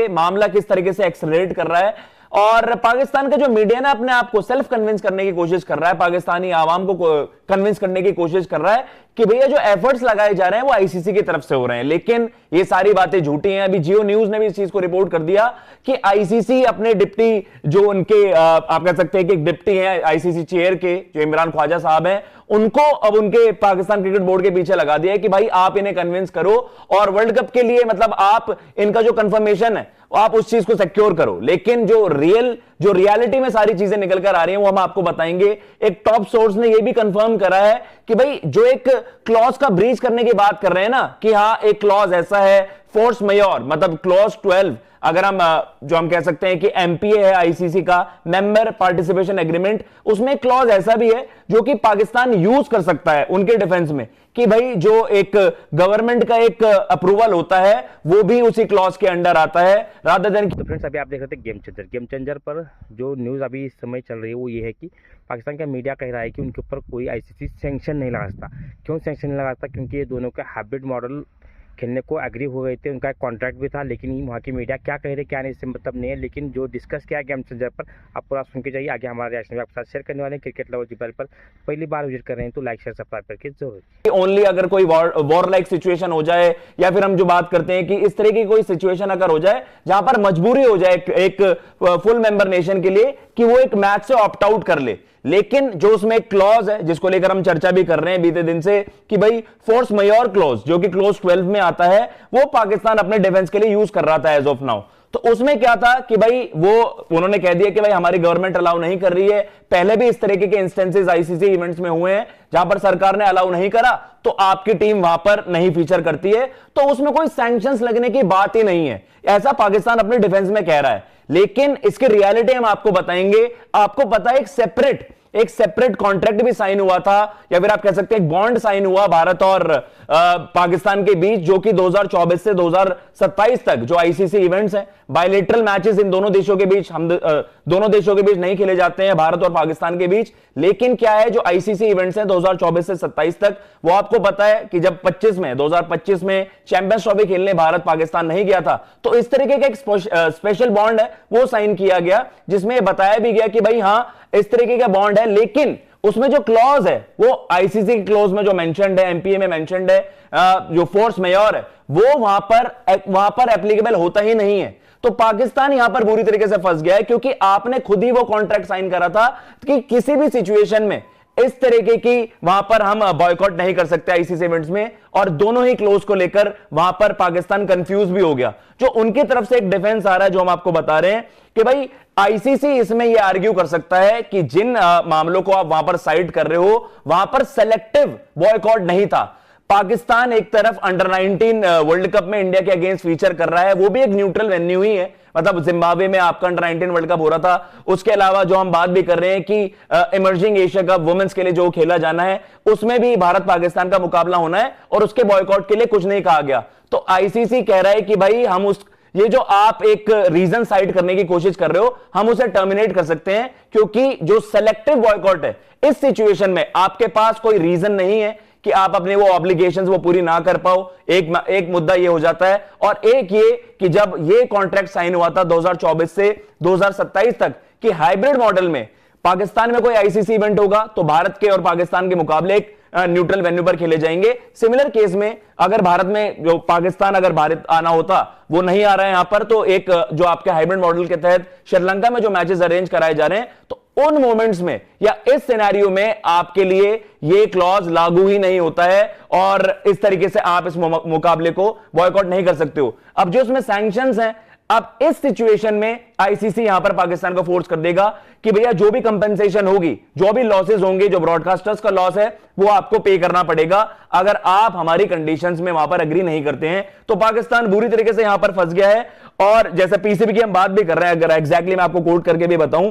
ये मामला किस तरीके से एक्सेलरेट कर रहा है। और पाकिस्तान का जो मीडिया ना अपने आप को सेल्फ कन्विंस करने की कोशिश कर रहा है, पाकिस्तानी आवाम को कन्विंस करने की कोशिश कर रहा है कि भैया जो एफर्ट्स लगाए जा रहे हैं वो आईसीसी की तरफ से हो रहे हैं, लेकिन ये सारी बातें झूठी हैं। अभी जियो न्यूज ने भी इस चीज को रिपोर्ट कर दिया कि आईसीसी अपने डिप्टी जो उनके आप कह सकते हैं कि एक डिप्टी है आईसीसी चेयर के, जो इमरान ख्वाजा साहब हैं, उनको अब उनके पाकिस्तान क्रिकेट बोर्ड के पीछे लगा दिया है कि भाई आप इन्हें कन्विंस करो और वर्ल्ड कप के लिए मतलब आप इनका जो कंफर्मेशन है आप उस चीज को सिक्योर करो। लेकिन जो रियलिटी में सारी चीजें निकल कर आ रही हैं वो हम आपको बताएंगे। एक टॉप सोर्स ने यह भी कंफर्म करा है कि भाई जो एक क्लॉज का ब्रीच करने की बात कर रहे हैं ना, कि हाँ एक क्लॉज ऐसा है फोर्स मेजोर, मतलब क्लॉज 12, अगर हम कह सकते हैं कि एमपीए है आईसीसी का, मेंबर पार्टिसिपेशन एग्रीमेंट, उसमें क्लॉज ऐसा भी है जो कि पाकिस्तान यूज कर सकता है उनके डिफेंस में, कि भाई जो एक गवर्नमेंट का एक अप्रूवल होता है वो भी उसी क्लॉज के अंडर आता है, रादर देन। तो फ्रेंड्स, अभी आप देख रहे थे गेम चेंजर पर जो न्यूज़ अभी इस समय चल रही है वो ये है कि पाकिस्तान का मीडिया कह रहा है कि उनके ऊपर कोई आईसीसी सैंक्शन नहीं लगा सकता। क्यों सैंक्शन नहीं लगा सकता? क्योंकि ये दोनों का हाइब्रिड मॉडल खेलने को एग्री हो गए थे, उनका एक कॉन्ट्रैक्ट भी था। लेकिन वहाँ की मीडिया क्या कह रहे क्या नहीं इससे मतलब नहीं है, लेकिन जो डिस्कस किया गेम चेंजर पर आप पूरा सुन के जाइए। आगे हमारा रिएक्शन भी आपके साथ शेयर करने वाले हैं। क्रिकेट लवर चैनल पर पहली बार विजिट कर रहे हैं तो लाइक शेयर सब्सक्राइब करके जरूर। ओनली अगर कोई वॉर लाइक सिचुएशन हो जाए, या फिर हम जो बात करते हैं कि इस तरह की कोई सिचुएशन अगर हो जाए जहां पर मजबूरी हो जाए एक फुल मेंबर नेशन के लिए कि वो एक मैच से ऑप्ट आउट कर ले, लेकिन जो उसमें एक क्लॉज है जिसको लेकर हम चर्चा भी कर रहे हैं बीते दिन से कि भाई फोर्स मेजोर क्लॉज जो कि क्लॉज 12 में आता है, वो पाकिस्तान अपने डिफेंस के लिए यूज कर रहा था एज ऑफ नाउ। तो उसमें क्या था कि भाई वो उन्होंने कह दिया कि भाई हमारी गवर्नमेंट अलाउ नहीं कर रही है। पहले भी इस तरीके के इंस्टेंसेस आईसीसी इवेंट्स में हुए हैं जहां पर सरकार ने अलाउ नहीं करा तो आपकी टीम वहां पर नहीं फीचर करती है, तो उसमें कोई सैंक्शंस लगने की बात ही नहीं है, ऐसा पाकिस्तान अपने डिफेंस में कह रहा है। लेकिन इसकी रियलिटी हम आपको बताएंगे। आपको पता है एक सेपरेट कॉन्ट्रैक्ट भी साइन हुआ था, या फिर आप कह सकते हैं एक बॉन्ड साइन हुआ भारत और पाकिस्तान के बीच, जो कि 2024 से 2027 तक जो आईसीसी इवेंट्स हैं, बायलैटरल मैचेस इन दोनों देशों के बीच, हम दोनों देशों के बीच नहीं खेले जाते हैं, भारत और पाकिस्तान के बीच। लेकिन क्या है, जो आईसीसी इवेंट्स हैं 2024 से 27 तक, वो आपको पता है कि जब 2025 में चैंपियंस ट्रॉफी खेलने भारत पाकिस्तान नहीं गया था, तो इस तरीके का एक स्पेशल बॉन्ड है वो साइन किया गया, जिसमें बताया भी गया कि भाई हाँ इस तरीके का बॉन्ड है। लेकिन उसमें जो क्लॉज है वो आईसीसी क्लॉज में जो मेंशन्ड है, एमपीए में मेंशन्ड है, जो फोर्स मेजोर है वो वहां पर एप्लीकेबल होता ही नहीं है। तो पाकिस्तान यहां पर बुरी तरीके से फंस गया है, क्योंकि आपने खुद ही वो कॉन्ट्रैक्ट साइन करा था कि किसी भी सिचुएशन में इस तरीके की वहां पर हम बॉयकॉट नहीं कर सकते आईसीसी इवेंट्स में। और दोनों ही क्लोज को लेकर वहां पर पाकिस्तान कंफ्यूज भी हो गया। जो उनकी तरफ से एक डिफेंस आ रहा है जो हम आपको बता रहे हैं कि भाई आईसीसी इसमें यह आर्ग्यू कर सकता है कि जिन मामलों को आप वहां पर साइड कर रहे हो वहां पर सेलेक्टिव बॉयकॉट नहीं था। पाकिस्तान एक तरफ अंडर 19 वर्ल्ड कप में इंडिया के अगेंस्ट फीचर कर रहा है, वो भी एक न्यूट्रल वेन्यू ही है, मतलब जिम्बाब्वे में आपका अंडर 19 वर्ल्ड कप हो रहा था। उसके अलावा जो हम बात भी कर रहे हैं कि इमर्जिंग एशिया कप वुमेन्स के लिए जो खेला जाना है उसमें भी भारत पाकिस्तान का मुकाबला होना है और उसके बॉयकॉट के लिए कुछ नहीं कहा गया। तो आईसीसी कह रहा है कि भाई हम ये जो आप एक रीजन साइड करने की कोशिश कर रहे हो हम उसे टर्मिनेट कर सकते हैं, क्योंकि जो सेलेक्टिव बॉयकॉट है इस सिचुएशन में आपके पास कोई रीजन नहीं है कि आप अपने वो ऑब्लिगेशंस वो पूरी ना कर पाओ। एक मुद्दा ये हो जाता है, और एक ये कि जब ये कॉन्ट्रैक्ट साइन हुआ था 2024 से 2027 तक कि हाइब्रिड मॉडल में पाकिस्तान में कोई आईसीसी इवेंट होगा तो भारत के और पाकिस्तान के मुकाबले एक न्यूट्रल वेन्यू पर खेले जाएंगे। सिमिलर केस में अगर भारत में जो पाकिस्तान अगर भारत आना होता वो नहीं आ रहा है यहां पर, तो एक जो आपके हाइब्रिड मॉडल के तहत श्रीलंका में जो मैचेस अरेंज कराए जा रहे हैं, तो उन मोमेंट्स में या इस सिनेरियो में आपके लिए ये क्लॉज लागू ही नहीं होता है और इस तरीके से आप इस मुकाबले को बॉयकॉट नहीं कर सकते हो। अब जो इसमें सैंक्शंस हैं, अब इस सिचुएशन में आईसीसी यहां पर पाकिस्तान को फोर्स कर देगा कि भैया जो भी कंपेंसेशन होगी, जो भी लॉसेस होंगे, जो ब्रॉडकास्टर्स का लॉस है वो आपको पे करना पड़ेगा अगर आप हमारी कंडीशंस में वहां पर एग्री नहीं करते हैं। तो पाकिस्तान बुरी तरीके से यहां पर फंस गया है। और जैसे पीसीबी की हम बात भी कर रहे हैं, अगर एग्जैक्टली मैं आपको कोट करके भी बताऊं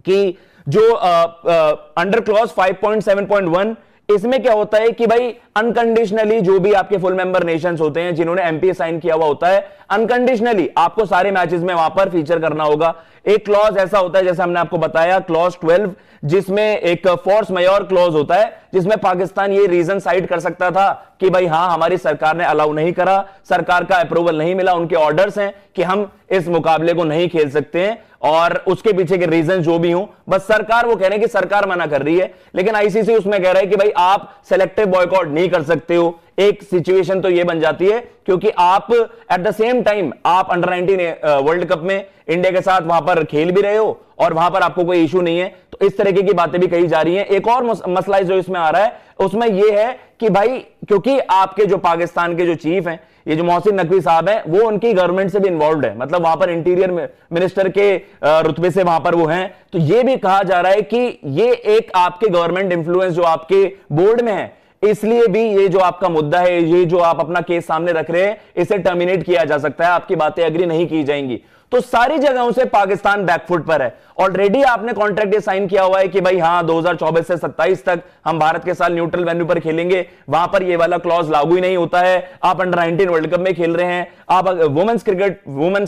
कि जो अंडर क्लॉज 5.7.1 इसमें क्या होता है कि भाई अनकंडीशनली जो भी आपके फुल मेंबर नेशंस होते हैं जिन्होंने एमपीए साइन किया हुआ होता है, अनकंडीशनली आपको सारे मैचेस में वहां पर फीचर करना होगा। एक क्लॉज ऐसा होता है जैसे हमने आपको बताया क्लॉज 12, जिसमें एक फोर्स मेजोर क्लॉज होता है, जिसमें पाकिस्तान ये रीजन साइड कर सकता था कि भाई हां हमारी सरकार ने अलाउ नहीं करा, सरकार का अप्रूवल नहीं मिला, उनके ऑर्डर्स हैं कि हम इस मुकाबले को नहीं खेल सकते हैं, और उसके पीछे के रीजन जो भी हों, बस सरकार वो कह रहे हैं कि सरकार मना कर रही है, लेकिन आईसीसी उसमें कह रहा है कि भाई आप सेलेक्टिव बॉयकॉट नहीं कर सकते हो। एक सिचुएशन तो ये बन जाती है क्योंकि आप एट द सेम टाइम आप अंडर 19 वर्ल्ड कप में इंडिया के साथ वहां पर खेल भी रहे हो और वहां पर आपको कोई इशू नहीं है, तो इस तरीके की बातें भी कही जा रही हैं। एक और मसला जो इसमें आ रहा है उसमें यह है कि भाई क्योंकि आपके जो पाकिस्तान के जो चीफ हैं, ये जो मोहसिन नकवी साहब हैं, वो उनकी गवर्नमेंट से भी इन्वॉल्व है, मतलब वहां पर इंटीरियर मिनिस्टर के रुतबे से वहां पर वो हैं, तो ये भी कहा जा रहा है कि ये एक आपके गवर्नमेंट इंफ्लुएंस जो आपके बोर्ड में है, इसलिए भी ये जो आपका मुद्दा है, ये जो आप अपना केस सामने रख रहे हैं, इसे टर्मिनेट किया जा सकता है, आपकी बातें एग्री नहीं की जाएंगी। तो सारी जगहों से पाकिस्तान बैकफुट पर है। ऑलरेडी आपने कॉन्ट्रैक्ट ये साइन किया हुआ है कि भाई हां 2024 से 27 तक हम भारत के साथ न्यूट्रल वेन्यू पर खेलेंगे, वहां पर ये वाला क्लॉज लागू ही नहीं होता है। आप अंडर 19 वर्ल्ड कप में खेल रहे हैं, आप वुमेन्स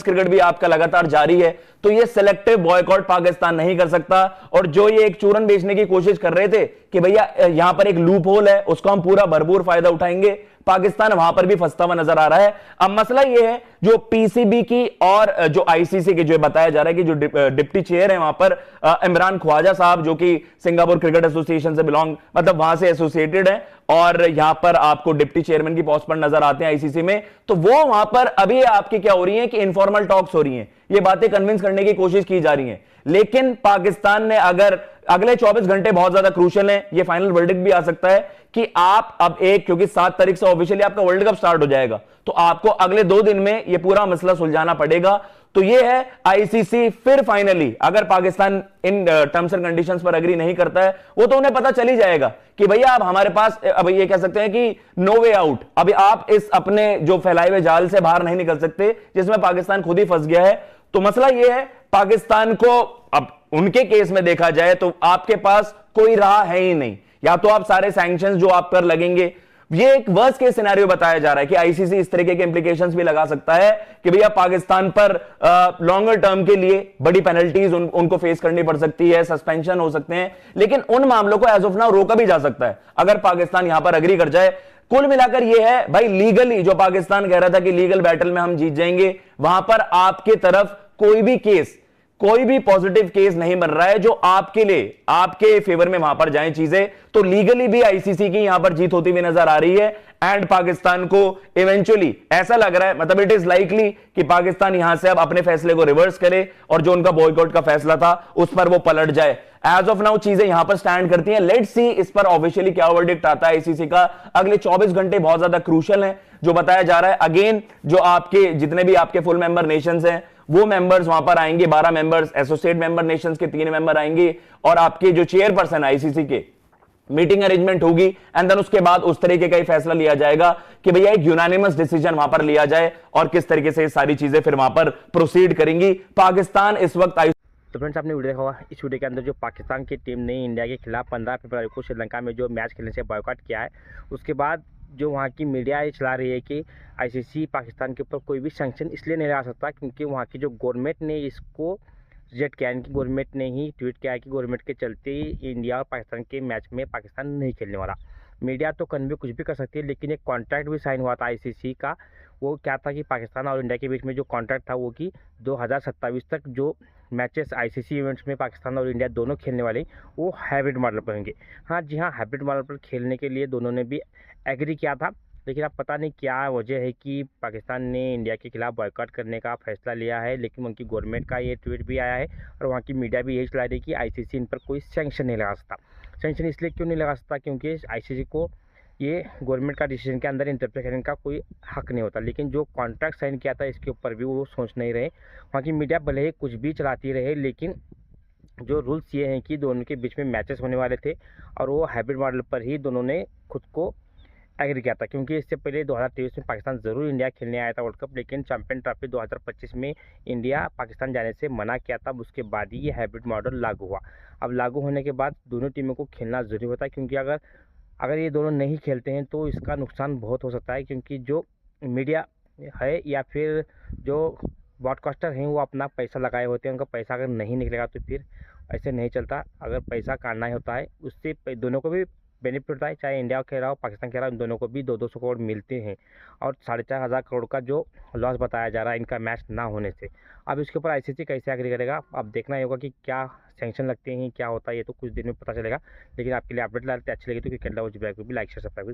क्रिकेट भी आपका लगातार जारी है, तो ये सिलेक्टिव बॉयकॉट पाकिस्तान नहीं कर सकता। और जो ये एक चूरन बेचने की कोशिश कर रहे थे कि भैया यहां पर एक लूप होल है, उसका हम पूरा भरपूर फायदा उठाएंगे, पाकिस्तान वहां पर भी फंसता हुआ नजर आ रहा है। अब मसला यह है जो पीसीबी की और जो आईसीसी के जो बताया जा रहा है कि जो डिप्टी चेयर है वहां पर इमरान ख्वाजा साहब, जो कि सिंगापुर क्रिकेट एसोसिएशन से बिलोंग, मतलब वहां से एसोसिएटेड है, और यहां पर आपको डिप्टी चेयरमैन की पोस्ट पर नजर आते हैं आईसीसी में, तो वो वहां पर अभी आपकी क्या हो रही है कि इनफॉर्मल टॉक्स हो रही हैं, ये बातें कन्विंस करने की कोशिश की जा रही हैं। लेकिन पाकिस्तान ने अगर अगले 24 घंटे बहुत ज्यादा क्रूशियल है, ये फाइनल वर्डिक्ट भी आ सकता है कि आप अब क्योंकि 7 तारीख से ऑफिशियली आपका वर्ल्ड कप स्टार्ट हो जाएगा, तो आपको अगले 2 दिन में ये पूरा मसला सुलझाना पड़ेगा। तो ये है आईसीसी फिर फाइनली अगर Pakistan in terms and conditions पर एग्री नहीं करता है, वो तो उन्हें पता चल ही जाएगा कि भैया अब हमारे पास, अब ये कह सकते हैं कि नो वे आउट, अभी आप इस अपने जो फैलाए हुए जाल से बाहर नहीं निकल सकते जिसमें पाकिस्तान खुद ही फंस गया है। तो मसला यह है पाकिस्तान को, अब उनके केस में देखा जाए तो आपके पास कोई राह है ही नहीं, या तो आप सारे सैंक्शंस जो आप पर लगेंगे, ये एक वर्स्ट केस सिनेरियो बताया जा रहा है कि आईसीसी इस तरीके के इंप्लीकेशंस भी लगा सकता है कि भैया पाकिस्तान पर लॉन्गर टर्म के लिए बड़ी पेनल्टीज उनको फेस करनी पड़ सकती है, सस्पेंशन हो सकते हैं, लेकिन उन मामलों को एज ऑफ नाउ रोका भी जा सकता है अगर पाकिस्तान यहां पर एग्री कर जाए। कुल मिलाकर यह है भाई, लीगली जो पाकिस्तान कह रहा था कि लीगल बैटल में हम जीत जाएंगे, वहां पर आपके तरफ कोई भी केस, कोई भी पॉजिटिव केस नहीं बन रहा है जो आपके लिए, आपके फेवर में वहां पर जाएं चीजें। तो लीगली भी आईसीसी की यहां पर जीत होती हुई नजर आ रही है, एंड पाकिस्तान को इवेंचुअली ऐसा लग रहा है, मतलब इट इज लाइकली कि पाकिस्तान यहां से अब अपने फैसले को रिवर्स करे और जो उनका बॉयकॉट का फैसला था उस पर वो पलट जाए। एज ऑफ नाउ चीजें यहां पर स्टैंड करती हैं, लेट्स सी इस पर ऑफिशियली क्या वर्डिक्ट आता है आईसीसी का। अगले 24 घंटे बहुत ज्यादा क्रूशियल हैं, जो बताया जा रहा है अगेन, जो आपके जितने भी आपके फुल मेंबर नेशंस हैं वो मेंबर्स वहां पर आएंगे, 12 मेंबर्स, एसोसिएट मेंबर नेशंस के 3 मेंबर आएंगे, और आपके जो चेयरपर्सन आईसीसी के मीटिंग अरेंजमेंट होगी, एंड देन उसके बाद उस तरीके का ही फैसला लिया जाएगा कि भैया एक यूनानिमस डिसीजन वहां पर लिया जाए और किस तरीके से ये सारी चीजें फिर वहां पर प्रोसीड करेंगी। पाकिस्तान इस वक्त तो फ्रेंड्स, आपने वीडियो देखा होगा, इस वीडियो के अंदर जो पाकिस्तान की टीम ने इंडिया के खिलाफ 15 फरवरी को श्रीलंका में जो मैच खेलने से बॉयकॉट किया है, उसके बाद जो वहाँ की मीडिया ये चला रही है कि आईसीसी पाकिस्तान के ऊपर कोई भी सैंक्शन इसलिए नहीं लगा सकता क्योंकि वहाँ की जो गवर्नमेंट ने इसको रिजेक्ट किया, इनकी गवर्नमेंट ने ही ट्वीट किया है कि गवर्नमेंट के चलते ही इंडिया और पाकिस्तान के मैच में पाकिस्तान नहीं खेलने वाला। मीडिया तो कन्वे कुछ भी कर सकती है, लेकिन एक कॉन्ट्रैक्ट भी साइन हुआ था आईसीसी का। वो क्या था कि पाकिस्तान और इंडिया के बीच में जो कॉन्ट्रैक्ट था वो कि 2027 तक जो मैचेस आईसीसी इवेंट्स में पाकिस्तान और इंडिया दोनों खेलने वाले वो हाइब्रिड मॉडल पर होंगे। हाँ जी हाँ, हाइब्रिड मॉडल पर खेलने के लिए दोनों ने भी एग्री किया था, लेकिन अब पता नहीं क्या वजह है कि पाकिस्तान ने इंडिया के खिलाफ बॉयकॉट करने का फैसला लिया है। लेकिन उनकी गवर्नमेंट का ये ट्वीट भी आया है और वहाँ की मीडिया भी यही चला रही है कि आईसीसी इन पर कोई सैंक्शन नहीं लगा सकता। सैंक्शन इसलिए क्यों नहीं लगा सकता क्योंकि आईसीसी को ये गवर्नमेंट का डिसीजन के अंदर इंटरफेयर करने का कोई हक नहीं होता। लेकिन जो कॉन्ट्रैक्ट साइन किया था इसके ऊपर भी वो सोच नहीं रहे। वहाँ की मीडिया भले ही कुछ भी चलाती रहे, लेकिन जो रूल्स ये हैं कि दोनों के बीच में मैचेस होने वाले थे और वो हाइब्रिड मॉडल पर ही दोनों ने खुद को एग्री किया था। क्योंकि इससे पहले 2023 में पाकिस्तान ज़रूर इंडिया खेलने आया था वर्ल्ड कप, लेकिन चैंपियन ट्रॉफी 2025 में इंडिया पाकिस्तान जाने से मना किया था। उसके बाद ही ये हाइब्रिड मॉडल लागू हुआ। अब लागू होने के बाद दोनों टीमों को खेलना ज़रूरी होता है, क्योंकि अगर अगर ये दोनों नहीं खेलते हैं तो इसका नुकसान बहुत हो सकता है, क्योंकि जो मीडिया है या फिर जो ब्रॉडकास्टर हैं वो अपना पैसा लगाए होते हैं, उनका पैसा अगर नहीं निकलेगा तो फिर ऐसे नहीं चलता। अगर पैसा काटना ही होता है उससे दोनों को भी बेनिफिट होता है, चाहे इंडिया खेल रहा हो पाकिस्तान खेल रहा हो, इन दोनों को भी 200 करोड़ मिलते हैं। और 4,500 करोड़ का जो लॉस बताया जा रहा है इनका मैच ना होने से, अब इसके ऊपर आईसीसी कैसे एग्री करेगा, अब देखना ही होगा कि क्या सैंक्शन लगते हैं, क्या होता है, ये तो कुछ दिन में पता चलेगा। लेकिन आपके लिए अपडेट लाते अच्छी लगी तो क्रिकेट लवर्स को भी लाइक शेयर सब्सक्राइब